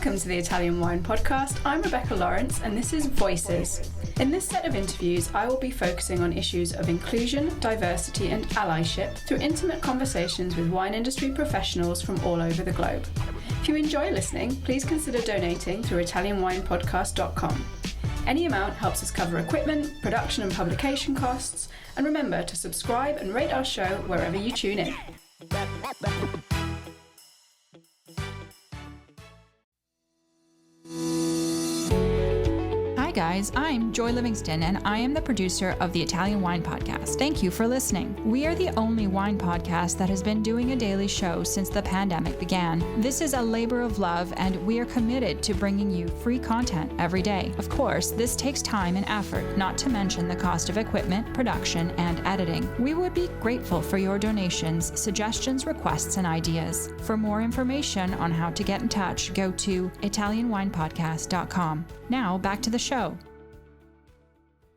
Welcome to the Italian Wine Podcast. I'm Rebecca Lawrence and this is Voices. In this set of interviews, I will be focusing on issues of inclusion, diversity and allyship through intimate conversations with wine industry professionals from all over the globe. If you enjoy listening, please consider donating through ItalianWinePodcast.com. Any amount helps us cover equipment, production and publication costs, and remember to subscribe and rate our show wherever you tune in. Hi guys, I'm Joy Livingston and I am the producer of the Italian Wine Podcast. Thank you for listening. We are the only wine podcast that has been doing a daily show since the pandemic began. This is a labor of love and we are committed to bringing you free content every day. Of course, this takes time and effort, not to mention the cost of equipment, production, and editing. We would be grateful for your donations, suggestions, requests, and ideas. For more information on how to get in touch, go to ItalianWinePodcast.com. Now, back to the show.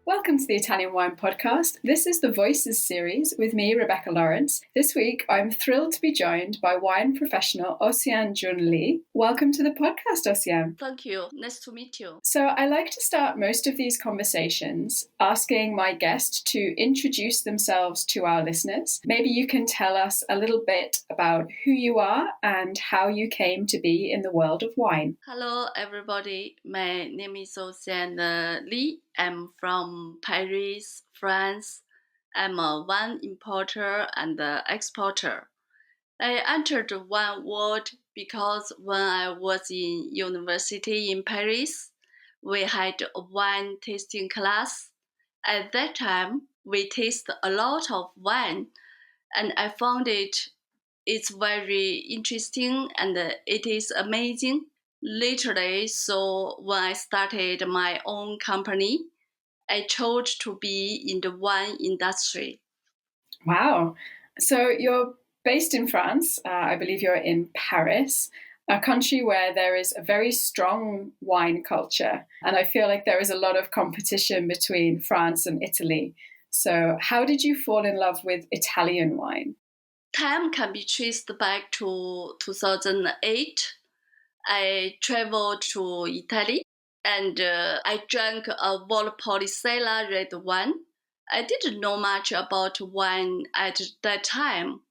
Welcome to the Italian Wine Podcast. This is the Voices series with me, Rebecca Lawrence. This week, I'm thrilled to be joined by wine professional Océane Jun Li. Welcome to the podcast, Océane. Thank you. Nice to meet you. So I like to start most of these conversations asking my guest to introduce themselves to our listeners. Maybe you can tell us a little bit about who you are and how you came to be in the world of wine. Hello, everybody. My name is Océane Li. I'm from Paris, France. I'm a wine importer and exporter. I entered the wine world because when I was in university in Paris, we had a wine tasting class. At that time, we tasted a lot of wine, and I found it's very interesting and it is amazing. Literally, so when I started my own company, I chose to be in the wine industry. Wow. So you're based in France. I believe you're in Paris, a country where there is a very strong wine culture. And I feel like there is a lot of competition between France and Italy. So how did you fall in love with Italian wine? Time can be traced back to 2008. I traveled to Italy and I drank a Valpolicella red wine. I didn't know much about wine at that time,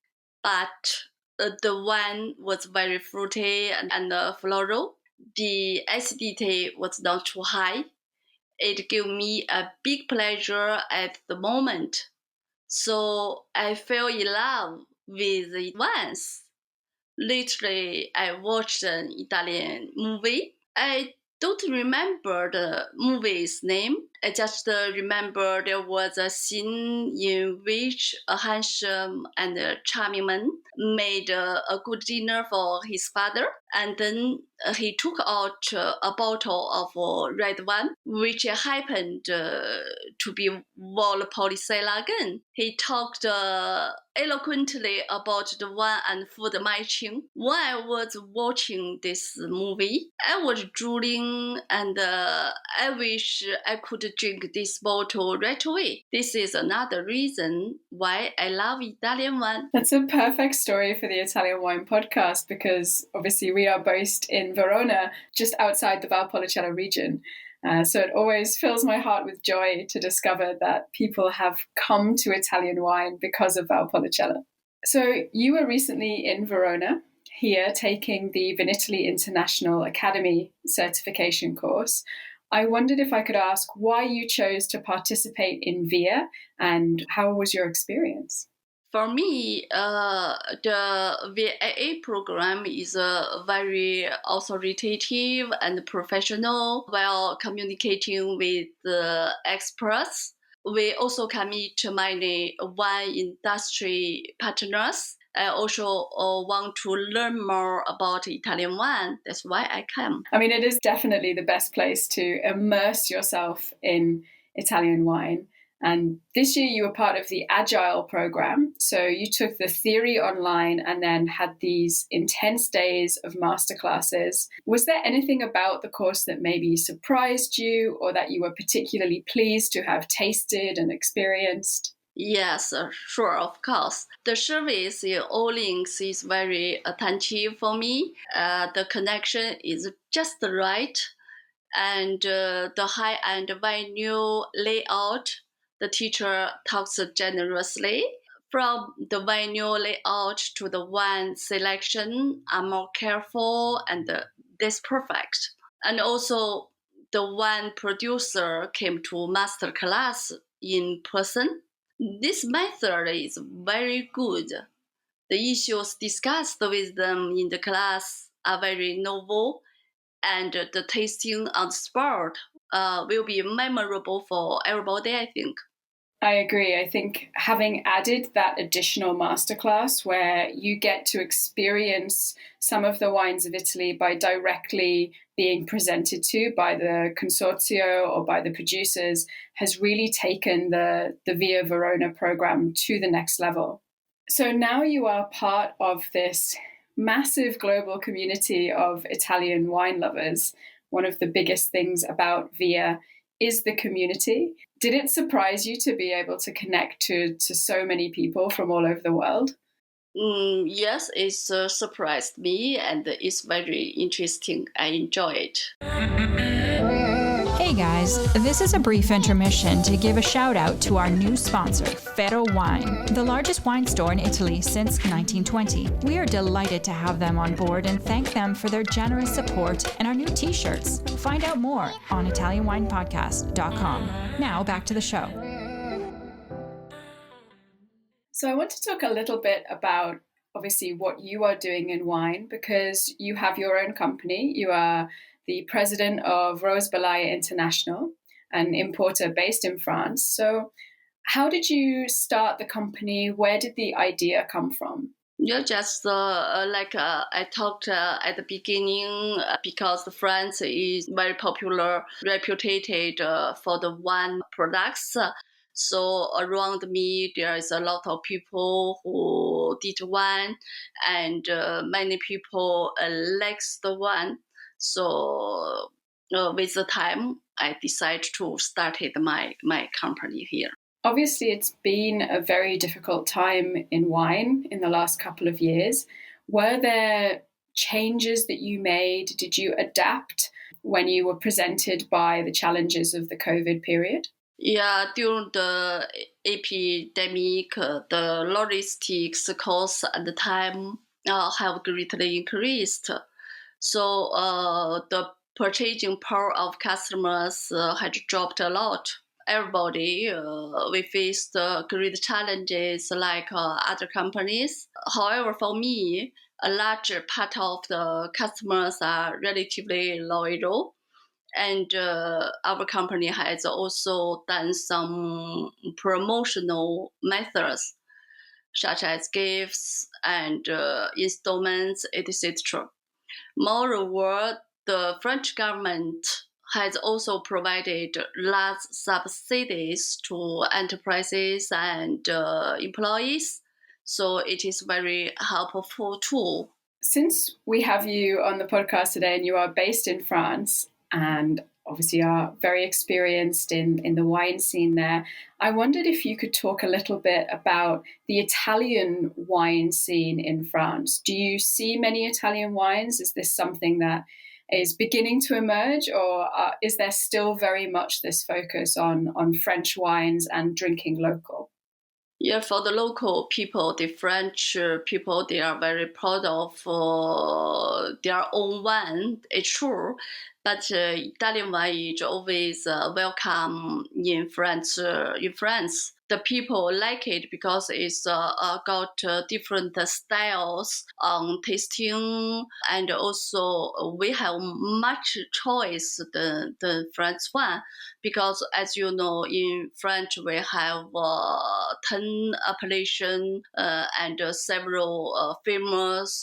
but the wine was very fruity and floral. The acidity was not too high. It gave me a big pleasure at the moment. So I fell in love with the wines. Literally, I watched an Italian movie. I don't remember the movie's name. I just remember there was a scene in which a handsome and charming man made a good dinner for his father. And then he took out a bottle of red wine, which happened to be Valpolicella again. He talked eloquently about the wine and food matching. When I was watching this movie, I was drooling and I wish I could drink this bottle right away. This is another reason why I love Italian wine. That's a perfect story for the Italian Wine Podcast because obviously we are based in Verona, just outside the Valpolicella region. So it always fills my heart with joy to discover that people have come to Italian wine because of Valpolicella. So you were recently in Verona, here taking the Vinitaly International Academy certification course. I wondered if I could ask why you chose to participate in VIA and how was your experience? For me, the VAA program is very authoritative and professional while communicating with the experts. We also can meet many wine industry partners. I also want to learn more about Italian wine. That's why I came. I mean, it is definitely the best place to immerse yourself in Italian wine. And this year you were part of the Agile program. So you took the theory online and then had these intense days of masterclasses. Was there anything about the course that maybe surprised you or that you were particularly pleased to have tasted and experienced? Yes, sure, of course. The service in Orleans is very attentive for me. The connection is just right, and the high-end venue layout, the teacher talks generously. From the venue layout to the wine selection, I'm more careful, and that's perfect. And also, the wine producer came to master class in person. This method is very good. The issues discussed with them in the class are very novel, and the tasting on the spot will be memorable for everybody, I think. I agree. I think having added that additional masterclass where you get to experience some of the wines of Italy by directly being presented to by the consorzio or by the producers has really taken the Via Verona program to the next level. So now you are part of this massive global community of Italian wine lovers. One of the biggest things about Via is the community. Did it surprise you to be able to connect to so many people from all over the world? Yes, it's surprised me, and it's very interesting. I enjoy it. Hey guys, this is a brief intermission to give a shout out to our new sponsor, Ferro Wine, the largest wine store in Italy since 1920. We are delighted to have them on board and thank them for their generous support and our new t-shirts. Find out more on ItalianWinePodcast.com. Now back to the show. So I want to talk a little bit about obviously what you are doing in wine because you have your own company. You are the president of Rosebayla International, an importer based in France. So how did you start the company? Where did the idea come from? Yeah, just like I talked at the beginning, because France is very popular, reputed for the wine products. So around me, there is a lot of people who did wine, and many people likes the wine. So with the time, I decided to start my company here. Obviously, it's been a very difficult time in wine in the last couple of years. Were there changes that you made? Did you adapt when you were presented by the challenges of the COVID period? Yeah, during the epidemic, the logistics costs at the time have greatly increased. So the purchasing power of customers had dropped a lot. Everybody, we faced great challenges like other companies. However, for me, a larger part of the customers are relatively loyal, and our company has also done some promotional methods such as gifts and installments, etc. Moreover, the French government has also provided large subsidies to enterprises and employees, so it is very helpful tool. Since we have you on the podcast today and you are based in France and obviously are very experienced in the wine scene there, I wondered if you could talk a little bit about the Italian wine scene in France. Do you see many Italian wines? Is this something that is beginning to emerge, or is there still very much this focus on French wines and drinking local? Yeah, for the local people, the French people, they are very proud of their own wine. It's true, but Italian wine is always welcome in France. The people like it because it's got different styles on tasting, and also we have much choice the French one, because as you know, in French we have 10 appellation and several famous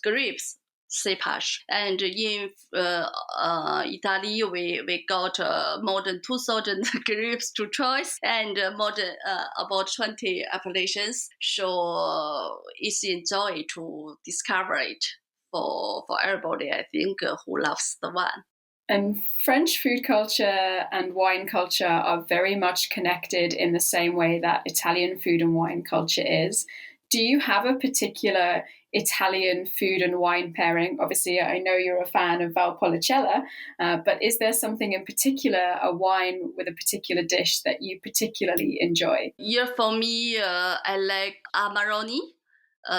grapes cepage. And in Italy, we got more than 2,000 grapes to choice, and more than about 20 appellations. So it's enjoy to discover it for everybody, I think, who loves the wine. And French food culture and wine culture are very much connected in the same way that Italian food and wine culture is. Do you have a particular Italian food and wine pairing? Obviously, I know you're a fan of Valpolicella, but is there something in particular, a wine with a particular dish that you particularly enjoy? Yeah, for me, I like Amarone.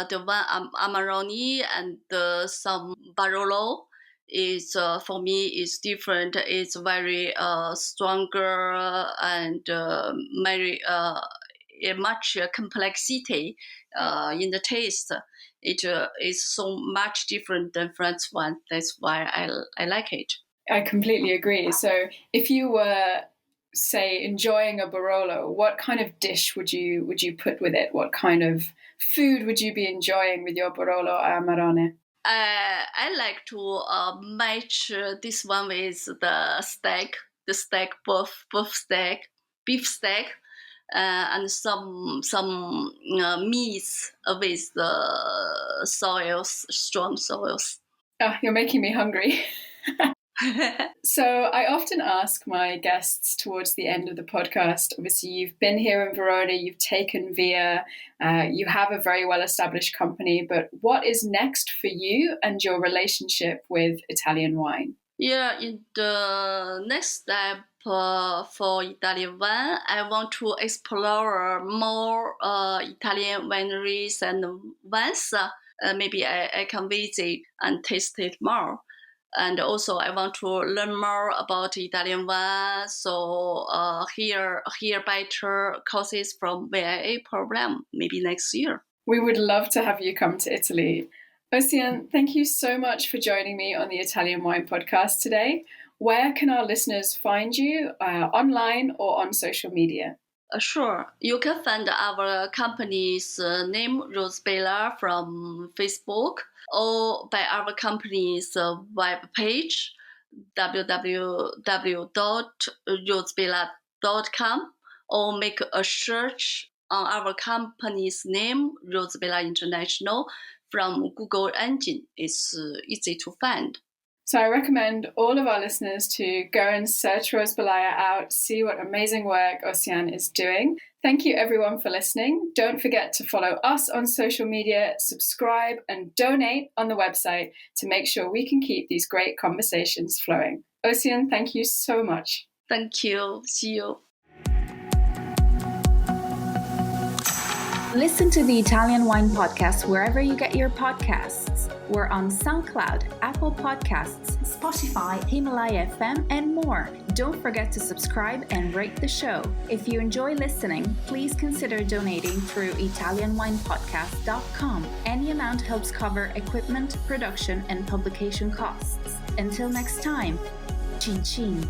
The one Amarone and some Barolo is for me is different. It's very stronger and very much complexity in the taste. It is so much different than French one. That's why I like it. I completely agree. So if you were, say, enjoying a Barolo, what kind of dish would you put with it? What kind of food would you be enjoying with your Barolo Amarone? I like to match this one with the steak, beef steak, and some meats with the strong soils. Oh, you're making me hungry. So I often ask my guests towards the end of the podcast, obviously you've been here in Verona, you've taken Via, you have a very well-established company, but what is next for you and your relationship with Italian wine? Yeah, in the next step for Italian wine, I want to explore more Italian wineries and wines. Maybe I can visit and taste it more. And also, I want to learn more about Italian wine. So hear better courses from VIA program maybe next year. We would love to have you come to Italy. Océane, thank you so much for joining me on the Italian Wine Podcast today. Where can our listeners find you, online or on social media? Sure. You can find our company's name, Rosebayla, from Facebook or by our company's web page, www.rosebayla.com, or make a search on our company's name, Rosebayla International, from Google engine. It's easy to find. So I recommend all of our listeners to go and search Rosebayla out, see what amazing work Océane is doing. Thank you everyone for listening. Don't forget to follow us on social media, subscribe and donate on the website to make sure we can keep these great conversations flowing. Océane, thank you so much. Thank you. See you. Listen to the Italian Wine Podcast wherever you get your podcasts. We're on SoundCloud, Apple Podcasts, Spotify, Himalaya FM, and more. Don't forget to subscribe and rate the show. If you enjoy listening, please consider donating through ItalianWinePodcast.com. Any amount helps cover equipment, production, and publication costs. Until next time, cin cin.